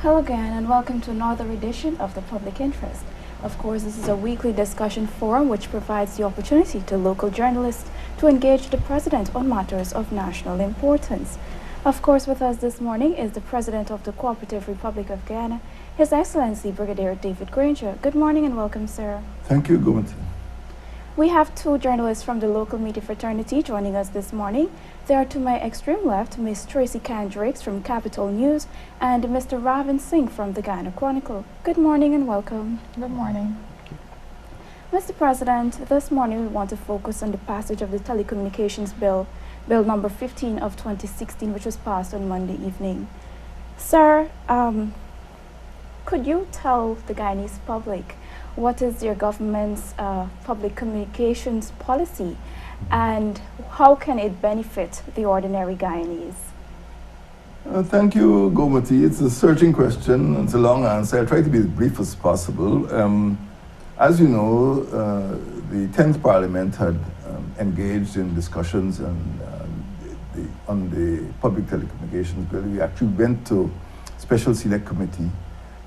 Hello again and welcome to another edition of the Public Interest. Of course, this is a weekly discussion forum which provides the opportunity to local journalists to engage the President on matters of national importance. Of course, with us this morning is the President of the Cooperative Republic of Guyana, His Excellency Brigadier David Granger. Good morning and welcome, sir. Thank you, Gumati. We have two journalists from the local media fraternity joining us this morning. They are to my extreme left, Ms. Tracy Khan-Drakes from Capital News and Mr. Ravin Singh from the Guyana Chronicle. Good morning and welcome. Good morning. Mr. President, this morning we want to focus on the passage of the Telecommunications Bill, Bill number 15 of 2016, which was passed on Monday evening. Sir, could you tell the Guyanese public what is your government's public communications policy and how can it benefit the ordinary Guyanese? Thank you, Gomati. It's a searching question. It's a long answer. I'll try to be as brief as possible. As you know, the 10th Parliament had engaged in discussions on the public telecommunications bill. We actually went to Special Select Committee.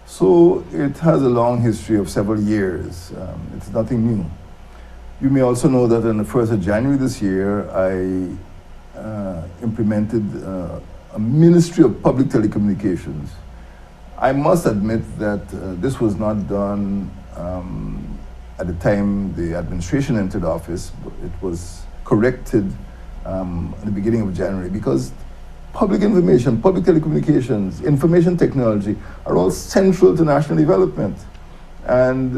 So it has a long history of several years. It's nothing new. You may also know that on the 1st of January this year, I implemented a Ministry of Public Telecommunications. I must admit that this was not done at the time the administration entered office, but it was corrected at the beginning of January because public information, public telecommunications, information technology are all central to national development. And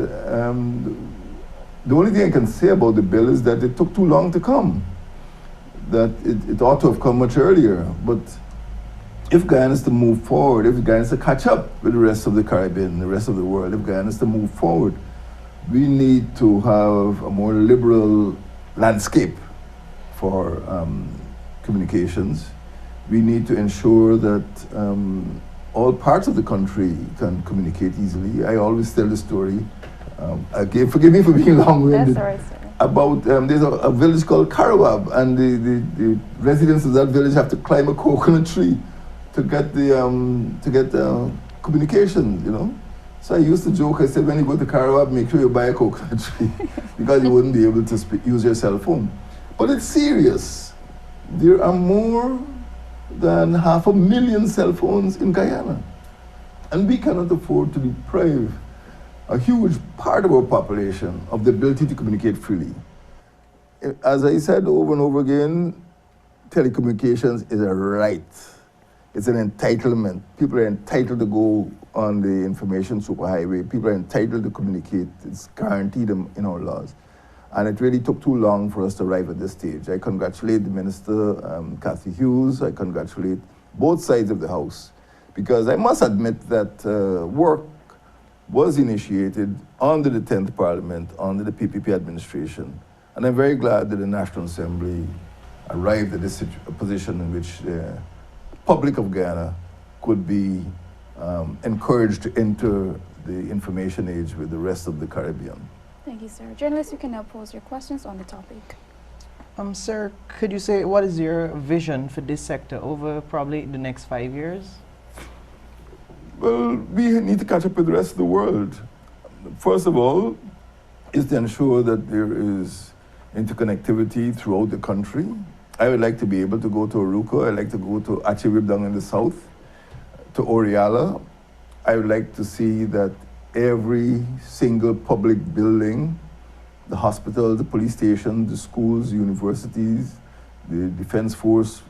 the only thing I can say about the bill is that it took too long to come, that it ought to have come much earlier. But if Guyana is to move forward, if Guyana is to catch up with the rest of the Caribbean, the rest of the world, if Guyana is to move forward, we need to have a more liberal landscape for communications. We need to ensure that all parts of the country can communicate easily. I always tell the story, forgive me for being long-winded, about there's a village called Karawab, and the residents of that village have to climb a coconut tree to get the communication, you know. So I used to joke, I said, when you go to Karawab, make sure you buy a coconut tree because you wouldn't be able to use your cell phone. But it's serious. There are more than 500,000 cell phones in Guyana. And we cannot afford to deprive a huge part of our population of the ability to communicate freely. As I said over and over again, telecommunications is a right. It's an entitlement. People are entitled to go on the information superhighway. People are entitled to communicate. It's guaranteed in our laws. And it really took too long for us to arrive at this stage. I congratulate the Minister, Cathy Hughes. I congratulate both sides of the House, because I must admit that work was initiated under the 10th Parliament, under the PPP administration. And I'm very glad that the National Assembly arrived at this position in which the public of Guyana could be encouraged to enter the information age with the rest of the Caribbean. Thank you, sir. Journalists, you can now pose your questions on the topic. Sir, could you say what is your vision for this sector over probably the next 5 years? Well, we need to catch up with the rest of the world. First of all, is to ensure that there is interconnectivity throughout the country. I would like to be able to go to Aruca. I'd like to go to Achirib down in the south, to Oriala. I would like to see that every single public building, the hospital, the police station, the schools, universities, the defense force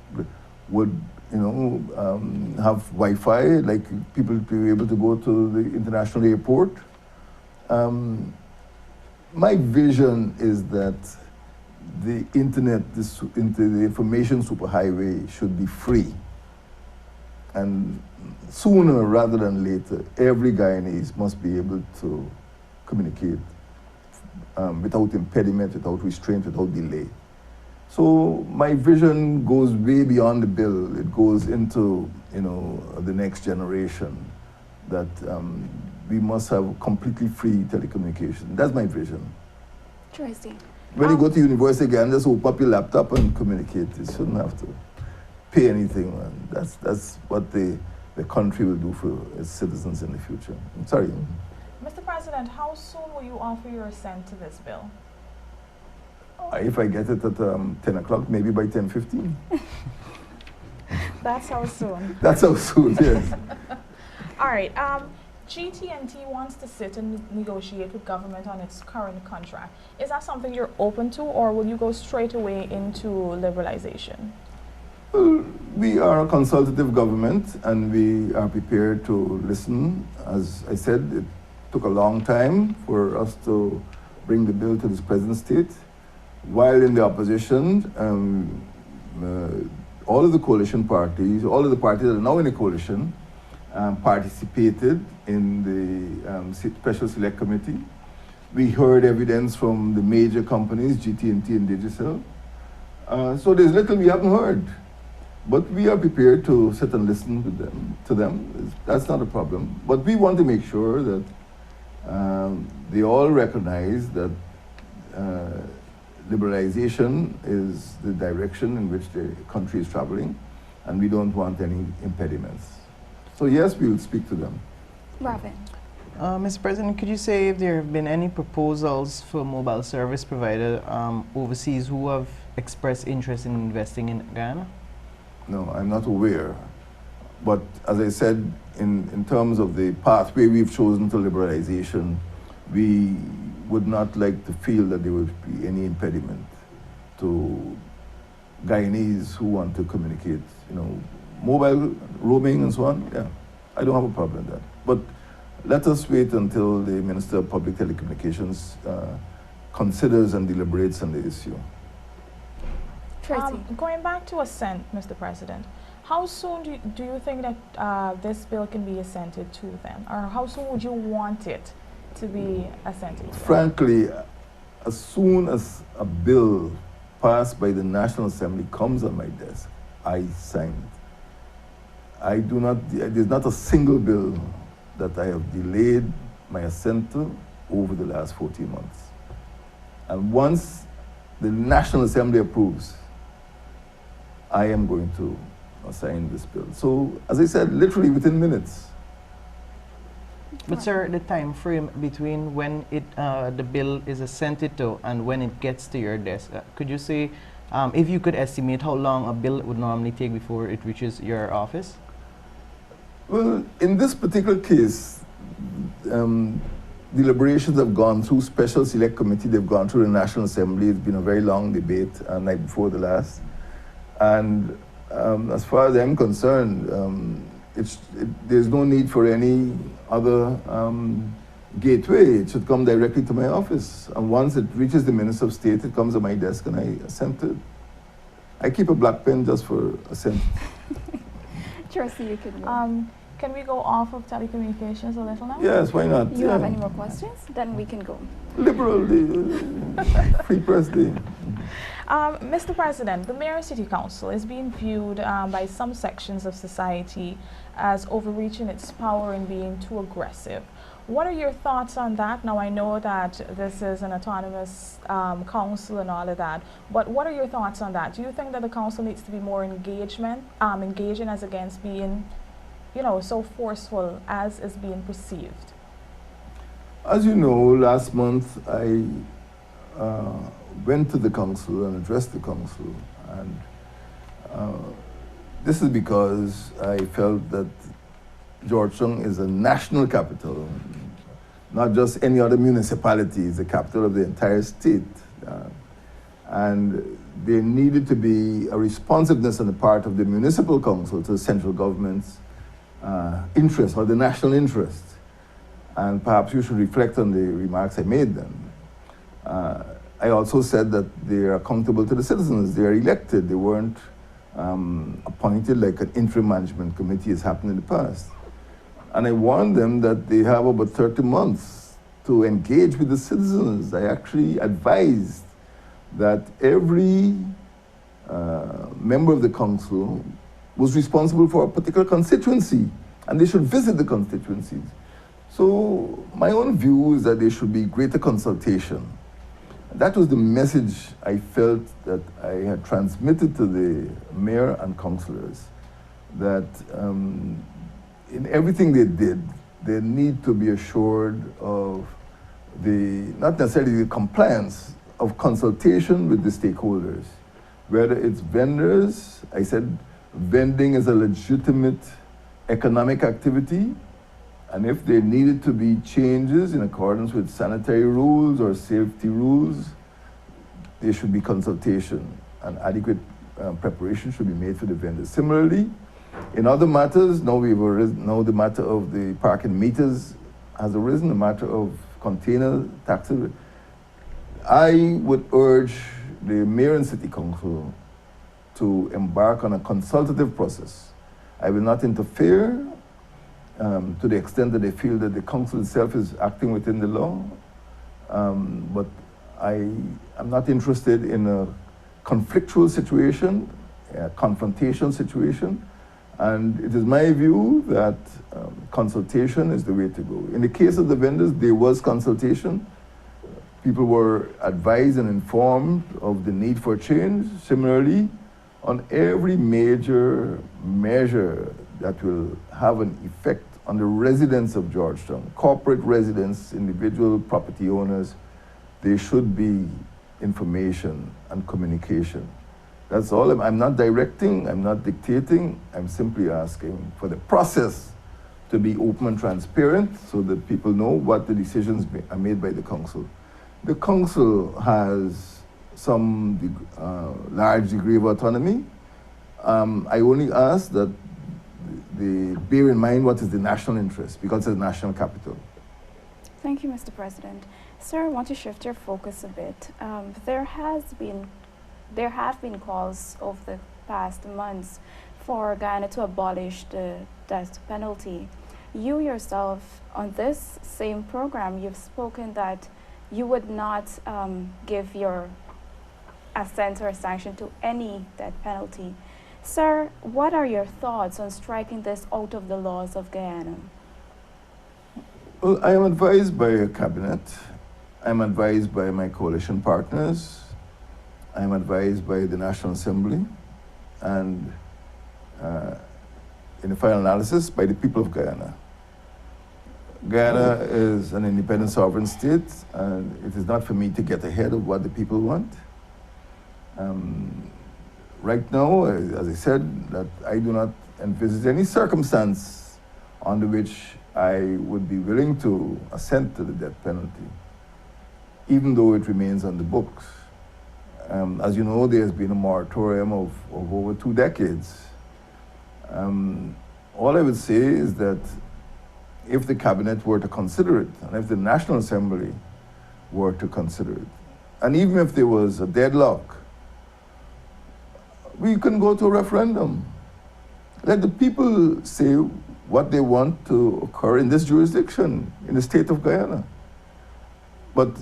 would, have Wi-Fi, like people be able to go to the international airport. My vision is that the internet, the information superhighway should be free. And sooner rather than later, every Guyanese must be able to communicate without impediment, without restraint, without delay. So my vision goes way beyond the bill. It goes into, the next generation, that we must have completely free telecommunication. That's my vision. Tracy. When you go to university again, just open up your laptop and communicate. You shouldn't have to pay anything, man. That's what the the country will do for its citizens in the future. I'm sorry. Mr. President, how soon will you offer your assent to this bill? If I get it at 10 o'clock, maybe by 10:15. That's how soon. That's how soon, yes. All right. GT&T wants to sit and negotiate with government on its current contract. Is that something you're open to, or will you go straight away into liberalization? Well, we are a consultative government, and we are prepared to listen. As I said, it took a long time for us to bring the bill to this present state. While in the opposition, all of the coalition parties, all of the parties that are now in the coalition, participated in the Special Select Committee. We heard evidence from the major companies, GT&T and Digicel. So there's little we haven't heard. But we are prepared to sit and listen to them. That's not a problem. But we want to make sure that they all recognize that liberalization is the direction in which the country is traveling, and we don't want any impediments. So yes, we will speak to them. Ravin. Mr. President, could you say if there have been any proposals for mobile service provider overseas who have expressed interest in investing in Guyana? No, I'm not aware. But as I said, in terms of the pathway we've chosen to liberalization, we would not like to feel that there would be any impediment to Guyanese who want to communicate, mobile roaming and so on. Yeah, I don't have a problem with that. But let us wait until the Minister of Public Telecommunications considers and deliberates on the issue. Tracy. Going back to assent, Mr. President, how soon do you think that this bill can be assented to then? Or how soon would you want it to be assented to? Frankly, as soon as a bill passed by the National Assembly comes on my desk, I sign it. There's not a single bill that I have delayed my assent to over the last 14 months. And once the National Assembly approves, I am going to sign this bill. So, as I said, literally within minutes. But sir, the time frame between when the bill is assented to and when it gets to your desk, could you say, if you could estimate how long a bill would normally take before it reaches your office? Well, in this particular case, deliberations have gone through Special Select Committee, they've gone through the National Assembly. It's been a very long debate, night before the last. And as far as I'm concerned, there's no need for any other gateway. It should come directly to my office. And once it reaches the Minister of State, it comes to my desk and I assent it. I keep a black pen just for assent. Tracy, you can can we go off of telecommunications a little now? Yes, why not? You have any more questions? Then we can go. Liberal Day, Free Press Day. Mr. President, the Mayor City Council is being viewed by some sections of society as overreaching its power and being too aggressive. What are your thoughts on that? Now, I know that this is an autonomous council and all of that, but what are your thoughts on that? Do you think that the council needs to be more engaging as against being, so forceful as is being perceived? As you know, last month I went to the council and addressed the council, and this is because I felt that Georgetown is a national capital, not just any other municipality. It's the capital of the entire state. And there needed to be a responsiveness on the part of the municipal council to the central government's interest, or the national interest. And perhaps you should reflect on the remarks I made then. I also said that they are accountable to the citizens. They are elected. They weren't appointed like an interim management committee has happened in the past. And I warned them that they have about 30 months to engage with the citizens. I actually advised that every member of the council was responsible for a particular constituency, and they should visit the constituencies. So my own view is that there should be greater consultation. That was the message I felt that I had transmitted to the mayor and councillors, that in everything they did, they need to be assured of not necessarily the compliance, of consultation with the stakeholders. Whether it's vendors, I said vending is a legitimate economic activity, and if there needed to be changes in accordance with sanitary rules or safety rules, there should be consultation and adequate preparation should be made for the vendors. Similarly, in other matters, now the matter of the parking meters has arisen, the matter of container taxes. I would urge the mayor and city council to embark on a consultative process. I will not interfere to the extent that they feel that the council itself is acting within the law, but I am not interested in a conflictual situation, a confrontation situation, and it is my view that consultation is the way to go. In the case of the vendors, there was consultation. People were advised and informed of the need for change. Similarly, on every major measure that will have an effect on the residents of Georgetown, corporate residents, individual property owners, there should be information and communication. That's all. I'm not directing, I'm not dictating, I'm simply asking for the process to be open and transparent so that people know what the decisions are made by the council. The council has some large degree of autonomy. I only ask that they bear in mind what is the national interest, because it's a national capital. Thank you, Mr. President. Sir, I want to shift your focus a bit. There have been calls over the past months for Guyana to abolish the death penalty. You yourself, on this same program, you've spoken that you would not give your assent or sanction to any death penalty. Sir, what are your thoughts on striking this out of the laws of Guyana? Well, I am advised by a cabinet. I am advised by my coalition partners. I am advised by the National Assembly, and in the final analysis, by the people of Guyana. Guyana is an independent sovereign state, and it is not for me to get ahead of what the people want. Right now, as I said, that I do not envisage any circumstance under which I would be willing to assent to the death penalty, even though it remains on the books. As you know, there's been a moratorium of over 2 decades. All I would say is that if the cabinet were to consider it, and if the National Assembly were to consider it, and even if there was a deadlock, we can go to a referendum. Let the people say what they want to occur in this jurisdiction, in the state of Guyana. But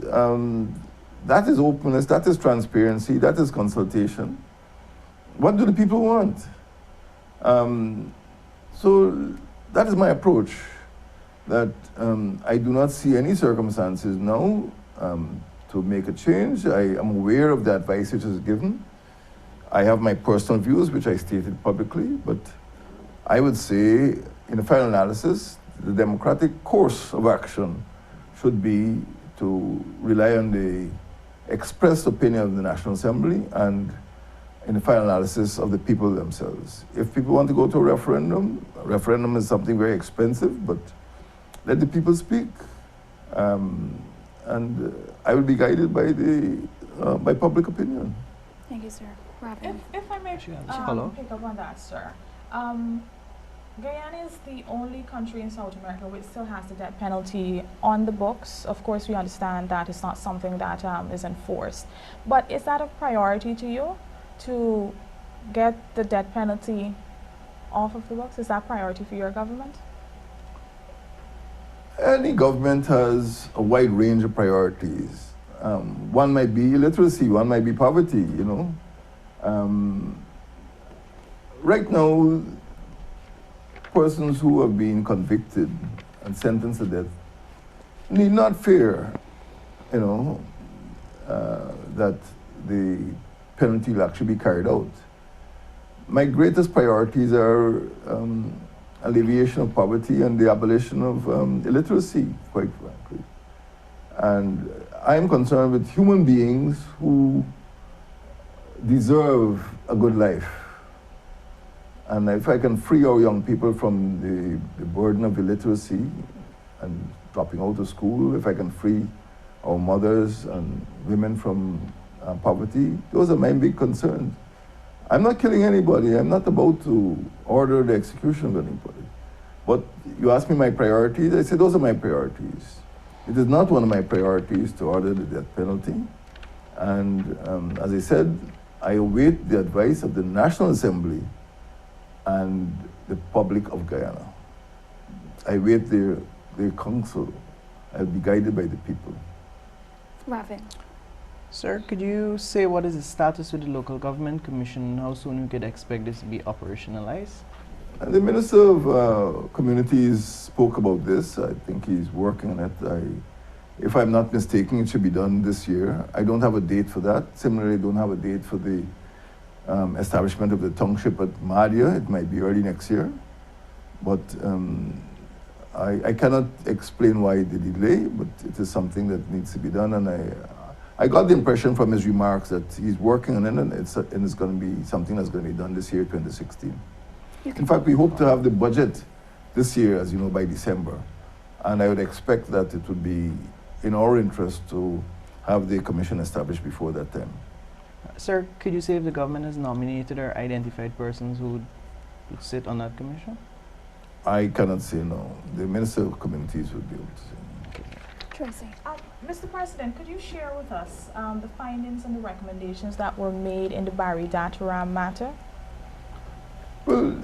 that is openness, that is transparency, that is consultation. What do the people want? So that is my approach, that I do not see any circumstances now to make a change. I am aware of the advice which is given. I have my personal views, which I stated publicly, but I would say, in the final analysis, the democratic course of action should be to rely on the expressed opinion of the National Assembly and, in the final analysis, of the people themselves. If people want to go to a referendum is something very expensive, but let the people speak. And I will be guided by public opinion. Thank you, sir. Ravin. If I may pick up on that, sir. Guyana is the only country in South America which still has the death penalty on the books. Of course, we understand that it's not something that is enforced. But is that a priority to you, to get the death penalty off of the books? Is that priority for your government? Any government has a wide range of priorities. One might be illiteracy, one might be poverty, you know. Right now, persons who have been convicted and sentenced to death need not fear, you know, that the penalty will actually be carried out. My greatest priorities are, alleviation of poverty and the abolition of illiteracy, quite frankly. And I'm concerned with human beings who deserve a good life. And if I can free our young people from the burden of illiteracy and dropping out of school, if I can free our mothers and women from poverty, those are my big concerns. I'm not killing anybody. I'm not about to order the execution of anybody. But you ask me my priorities, I say those are my priorities. It is not one of my priorities to order the death penalty. And as I said, I await the advice of the National Assembly and the public of Guyana. I await their counsel. I'll be guided by the people. Ravin. Sir, could you say what is the status with the local government commission? How soon we could expect this to be operationalized? And the Minister of Communities spoke about this. I think he's working on it. If I'm not mistaken, it should be done this year. I don't have a date for that. Similarly, I don't have a date for the establishment of the township at Madia. It might be early next year. But I cannot explain why the delay, but it is something that needs to be done. And I got the impression from his remarks that he's working on it, and it's going to be something that's going to be done this year, 2016. In fact, we hope to have the budget this year, as you know, by December. And I would expect that it would be in our interest to have the commission established before that time. Sir, could you say if the government has nominated or identified persons who would sit on that commission? I cannot say no. The Minister of Communities would be able to say. Tracy. Mr. President, could you share with us the findings and the recommendations that were made in the Barry Dataram matter? Well,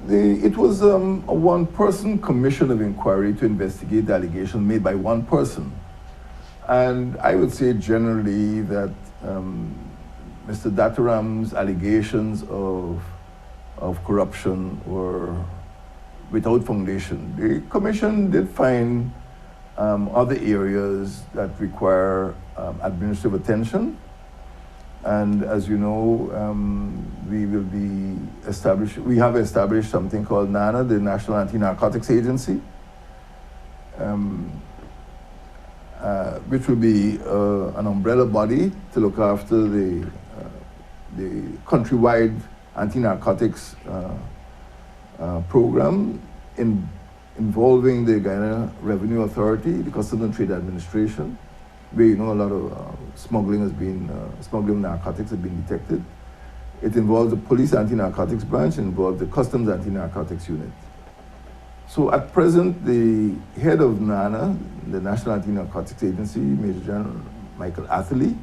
it was a one-person commission of inquiry to investigate the allegation made by one person. And I would say generally that Mr. Dataram's allegations of corruption were without foundation. The commission did find other areas that require administrative attention. And as you know, we have established something called NANA, the National Anti-Narcotics Agency, which will be an umbrella body to look after the countrywide anti-narcotics program involving the Guyana Revenue Authority, the Customs and Trade Administration, where you know a lot of smuggling of narcotics has been detected. It involves the police anti-narcotics branch, it involves the customs anti-narcotics unit. So at present, the head of NANA, the National Anti-Narcotics Agency, Major General Michael Atherley,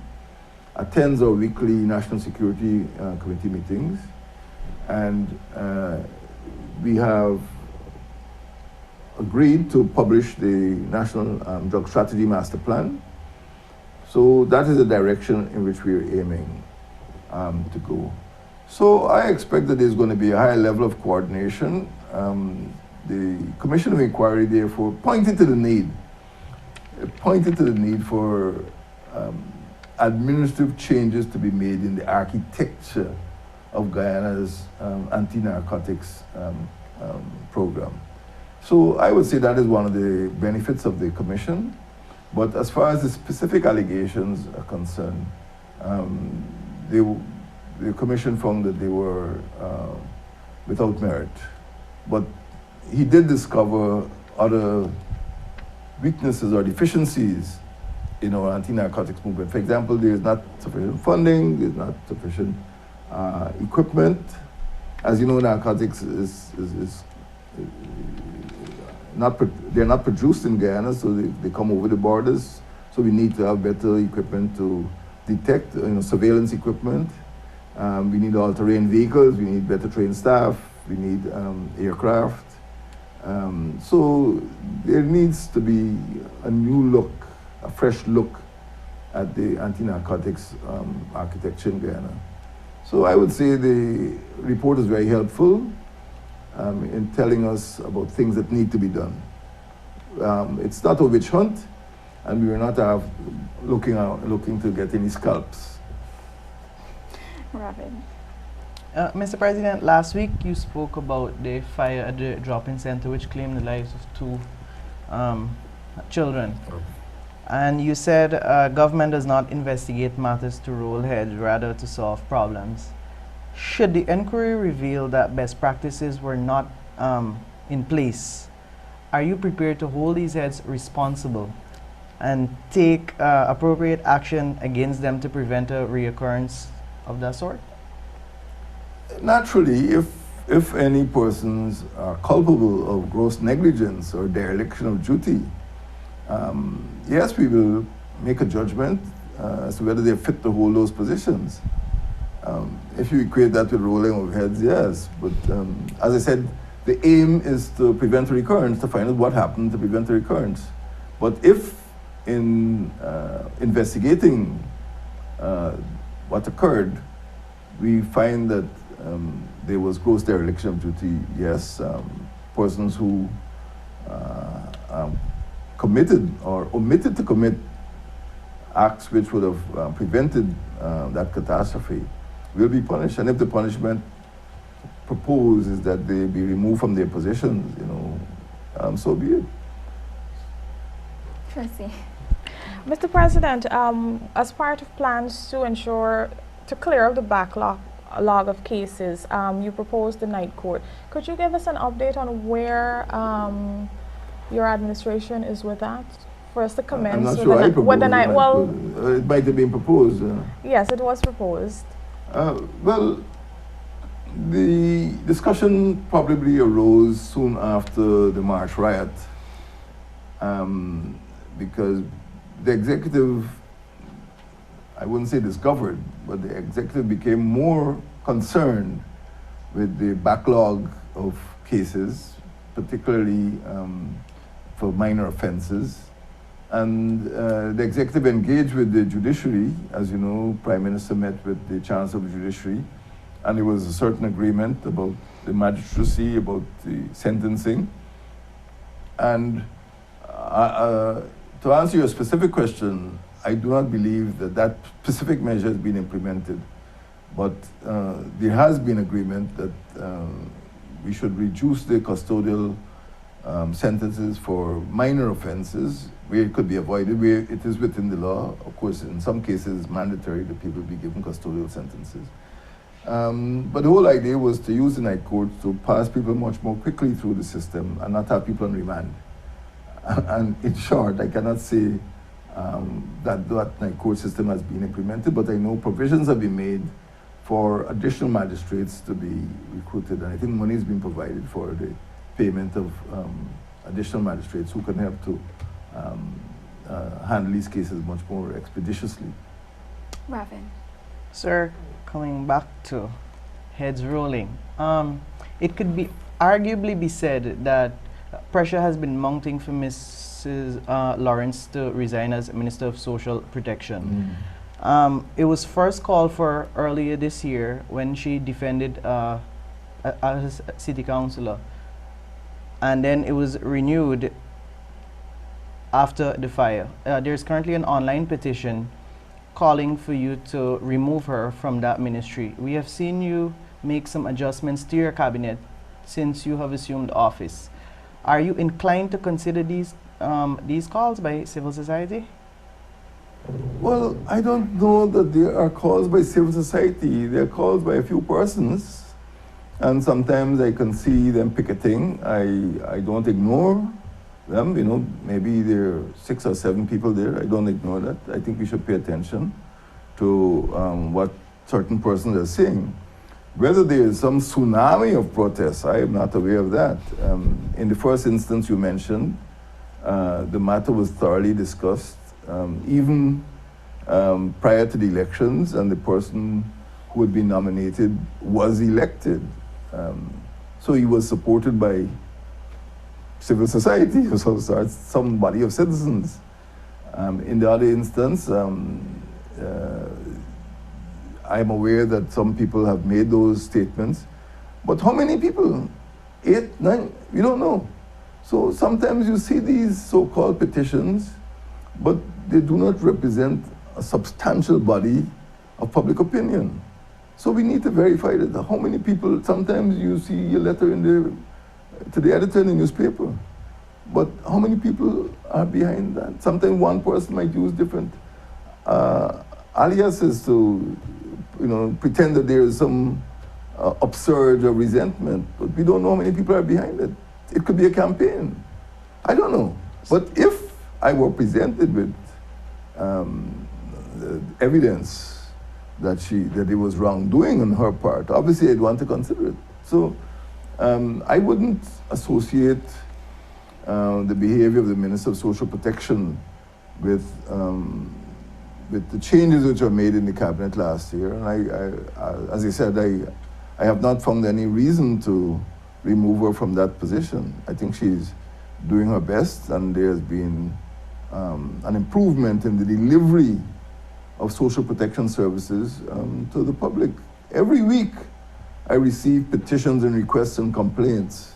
attends our weekly National Security Committee meetings. And we have agreed to publish the National Drug Strategy Master Plan. So that is the direction in which we are aiming to go. So I expect that there's going to be a high level of coordination. The Commission of Inquiry, therefore, pointed to the need for administrative changes to be made in the architecture of Guyana's anti-narcotics program. So I would say that is one of the benefits of the Commission. But as far as the specific allegations are concerned, the Commission found that they were without merit. But he did discover other weaknesses or deficiencies in our anti-narcotics movement. For example, there is not sufficient funding, there is not sufficient equipment. As you know, narcotics they're not produced in Guyana, so they come over the borders. So we need to have better equipment to detect, surveillance equipment. We need all-terrain vehicles, we need better trained staff, we need aircraft. So there needs to be a new look, a fresh look at the anti-narcotics architecture in Guyana. So I would say the report is very helpful in telling us about things that need to be done. It's not a witch hunt, and we are not looking to get any scalps. Ravin. Mr. President, last week you spoke about the fire at the drop-in center which claimed the lives of two children. And you said government does not investigate matters to roll heads, rather to solve problems. Should the inquiry reveal that best practices were not in place, are you prepared to hold these heads responsible and take appropriate action against them to prevent a reoccurrence of that sort? Naturally, if any persons are culpable of gross negligence or dereliction of duty, yes, we will make a judgment as to whether they're fit to hold those positions. If you equate that with rolling of heads, yes. But as I said, the aim is to prevent a recurrence, to find out what happened to prevent a recurrence. But if in investigating what occurred, we find that there was gross dereliction of duty, yes. Persons who committed or omitted to commit acts which would have prevented that catastrophe will be punished. And if the punishment proposed is that they be removed from their positions, so be it. Tracy. Mr. President, as part of plans to clear up the backlog of cases, you proposed the night court. Could you give us an update on where your administration is with that? For us to commence I'm not sure I proposed the night. Well, it might have been proposed. Yes, it was proposed. Well, the discussion probably arose soon after the March riot, because the executive, I wouldn't say discovered, but the executive became more concerned with the backlog of cases, particularly for minor offenses. And the executive engaged with the judiciary. As you know, Prime Minister met with the Chancellor of the Judiciary, and there was a certain agreement about the magistracy, about the sentencing. And to answer your specific question, I do not believe that that specific measure has been implemented, but there has been agreement that we should reduce the custodial sentences for minor offenses where it could be avoided, where it is within the law. Of course, in some cases, it's mandatory that people be given custodial sentences. But the whole idea was to use the night court to pass people much more quickly through the system and not have people on remand. And in short, I cannot say that night court system has been implemented, but I know provisions have been made for additional magistrates to be recruited, and I think money has been provided for the payment of additional magistrates who can help to handle these cases much more expeditiously. Ravin. Sir, coming back to heads rolling, it could be arguably be said that pressure has been mounting for Mrs. Lawrence to resign as Minister of Social Protection. It was first called for earlier this year when she defended as city councillor, and then it was renewed after the fire. There's currently an online petition calling for you to remove her from that ministry. We have seen you make some adjustments to your cabinet since you have assumed office. Are you inclined to consider these calls by civil society? Well, I don't know that they are calls by civil society. They are calls by a few persons, and sometimes I can see them picketing. I don't ignore them. Maybe there are 6 or 7 people there. I don't ignore that. I think we should pay attention to what certain persons are saying. Whether there is some tsunami of protests, I am not aware of that. In the first instance you mentioned, the matter was thoroughly discussed, even prior to the elections, and the person who had been nominated was elected. So he was supported by civil society, so some body of citizens. In the other instance, I'm aware that some people have made those statements, but how many people? 8, 9? We don't know. So sometimes you see these so-called petitions, but they do not represent a substantial body of public opinion. So we need to verify that. How many people, sometimes you see a letter to the editor in the newspaper, but how many people are behind that? Sometimes one person might use different aliases to, pretend that there is some upsurge of resentment, but we don't know how many people are behind it. It could be a campaign. I don't know. But if I were presented with the evidence that it was wrongdoing on her part, obviously I'd want to consider it. So I wouldn't associate the behavior of the Minister of Social Protection with the changes which were made in the cabinet last year. And as I said, I have not found any reason to remove her from that position. I think she's doing her best, and there's been an improvement in the delivery of social protection services to the public. Every week I receive petitions and requests and complaints,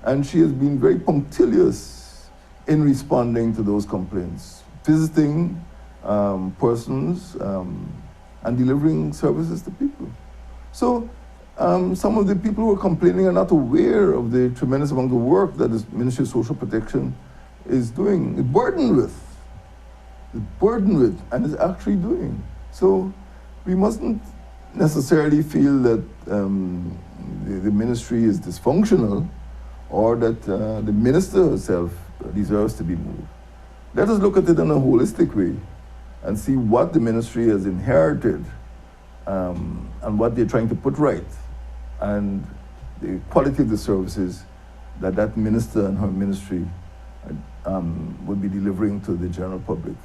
and she has been very punctilious in responding to those complaints, visiting persons and delivering services to people. So some of the people who are complaining are not aware of the tremendous amount of work that the Ministry of Social Protection is doing, burdened with, and is actually doing. So we mustn't necessarily feel that the ministry is dysfunctional or that the minister herself deserves to be moved. Let us look at it in a holistic way and see what the ministry has inherited and what they're trying to put right, and the quality of the services that minister and her ministry would be delivering to the general public.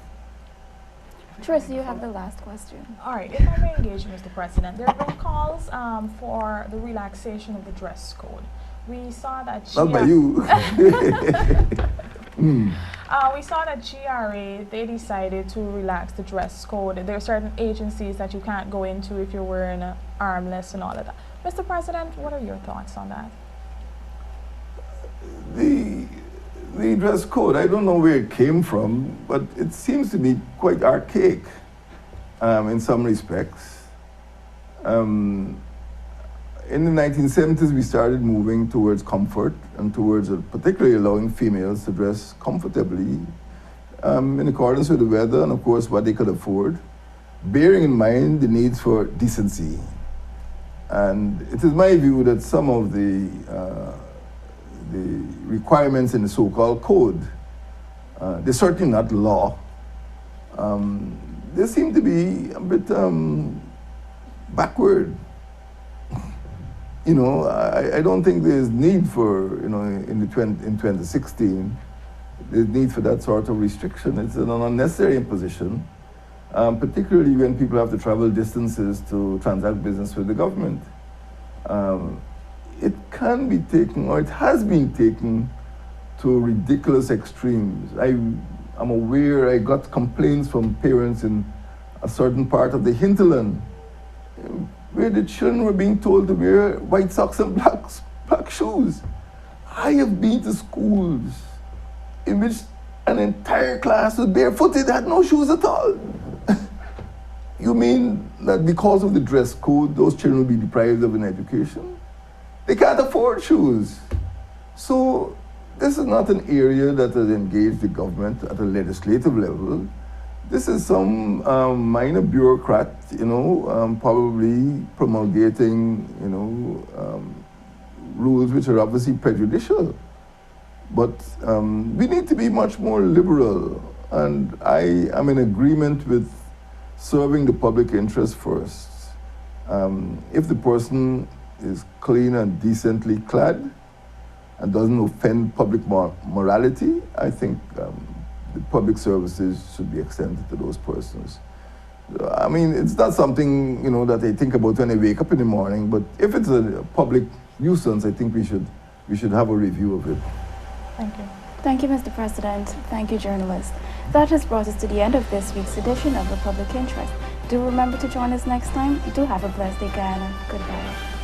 Tracy, you have the last question. All right, if I may engage, Mr. President, there have been calls for the relaxation of the dress code. We saw that Not by you. we saw that GRA, they decided to relax the dress code. There are certain agencies that you can't go into if you're wearing an armless and all of that. Mr. President, what are your thoughts on that? The dress code, I don't know where it came from, but it seems to be quite archaic in some respects. In the 1970s, we started moving towards comfort and towards particularly allowing females to dress comfortably in accordance with the weather and, of course, what they could afford, bearing in mind the needs for decency. And it is my view that some of the requirements in the so-called code, they're certainly not law. They seem to be a bit backward. I don't think there's need for, in 2016, there's need for that sort of restriction. It's an unnecessary imposition, particularly when people have to travel distances to transact business with the government. It can be taken, or it has been taken, to ridiculous extremes. I'm aware I got complaints from parents in a certain part of the hinterland where the children were being told to wear white socks and black shoes. I have been to schools in which an entire class was barefooted, had no shoes at all. You mean that because of the dress code, those children will be deprived of an education? They can't afford shoes. So this is not an area that has engaged the government at a legislative level. This is some minor bureaucrat, probably promulgating, rules which are obviously prejudicial. But we need to be much more liberal, and I am in agreement with serving the public interest first. If the person is clean and decently clad and doesn't offend public morality, I think the public services should be extended to those persons. I mean, it's not something, that I think about when I wake up in the morning, but if it's a public nuisance, I think we should have a review of it. Thank you. Thank you, Mr. President. Thank you, journalists. That has brought us to the end of this week's edition of The Public Interest. Do remember to join us next time. Do have a blessed day, Guyana. Goodbye.